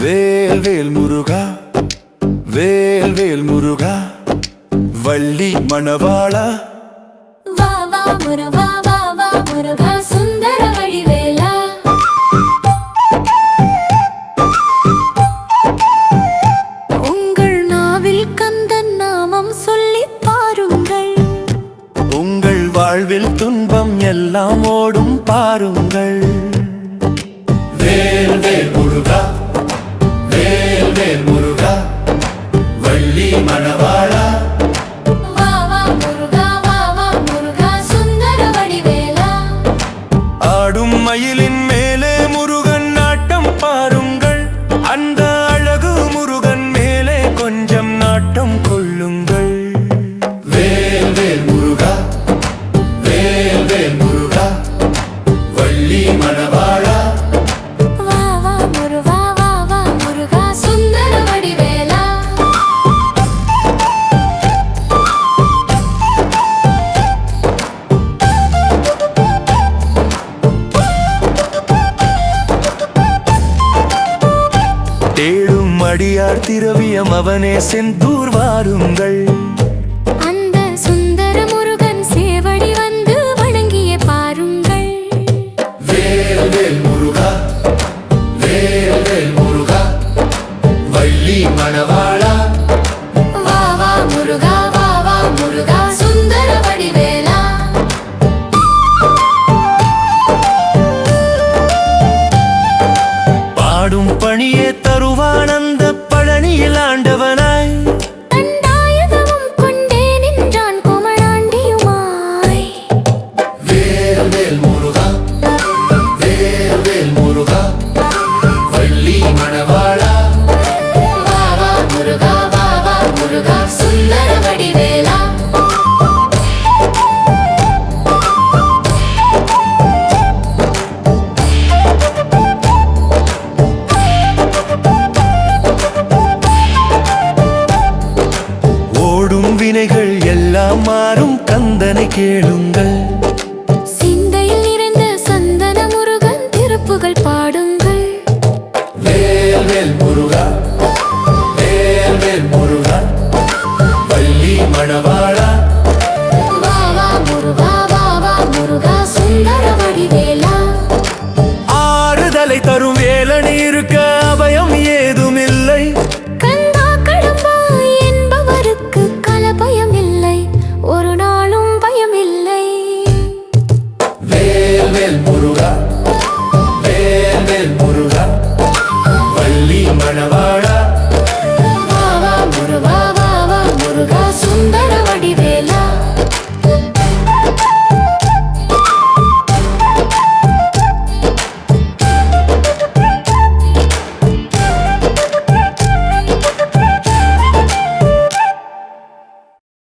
வேல் வேல் முருகா, வேல் வேல் முருகா, வள்ளி மணவாளா. வா வா முருகா, வா வா முருகா, சுந்தர வடிவேலா. உங்கள் நாவில் கந்தன் நாமம் சொல்லி பாருங்கள். உங்கள் வாழ்வில் துன்பம் எல்லாம் ஓடும் பாருங்கள். வேல் வேல் முருகா, வேல் வேல் முருகா, வள்ளி மணவாளா. வா வா முருகா, வா வா முருகா, சுந்தர வடிவேலா. ஆடும் மயிலின் மேலே முருகன் நாட்டம் பாருங்கள். அந்த அழகு முருகன் மேலே கொஞ்சம் நாட்டம் கொள்ளுங்கள். வேல் வேல் முருகா, வேல் வேல் முருகா, வள்ளி மணவாளா. வா வா முருகா, வா வா முருகா, சுந்தர வடிவேலா. தேடும் அடியார் திரவியம் அவனே செந்தூர் வாருங்கள். அந்த சுந்தர முருகன் சேவடி வந்து வணங்கிய பாருங்கள். வேல் வேல் முருகா, வேல் வேல் முருகா, வள்ளி மணவாளா. வா வா முருகா, வா வா முருகா, சுந்தர வடிவேலா. பாடும் பணியே தருவானந்த பழனியில் ஆண்டவனாய். தண்டாயுதமும் கொண்டே நின்றான் குமராண்டியுமாய். வேல் வேல் முருகா, வேல் வேல் முருகா, வள்ளி மணவாளா. வா வா முருகா, வா வா முருகா, சுந்தர வடிவேலா. ஓடும் வினைகள் எல்லாம் மாறும் கந்தனை கேளுங்கள். சிந்தையில் நிறைந்த சந்தன முருகன் திருப்புகள் பாடுங்கள். வேல் வேல் முருகா, வேல் வேல் முருகா, வள்ளி மணவாளா. வா வா முருகா, வா வா முருகா, சுந்தர வடிவேலா. ஆறுதலை தரும் வேலனை இருக்க அபயம் ஏதுமில்லை. கந்தா கடம்பா என்பவருக்கு கலபயம் இல்லை, ஒரு நாளும் பயம் இல்லை. வேல் வேல் முருகா, வேல் வேல் முருகா, வள்ளி மணவாளா.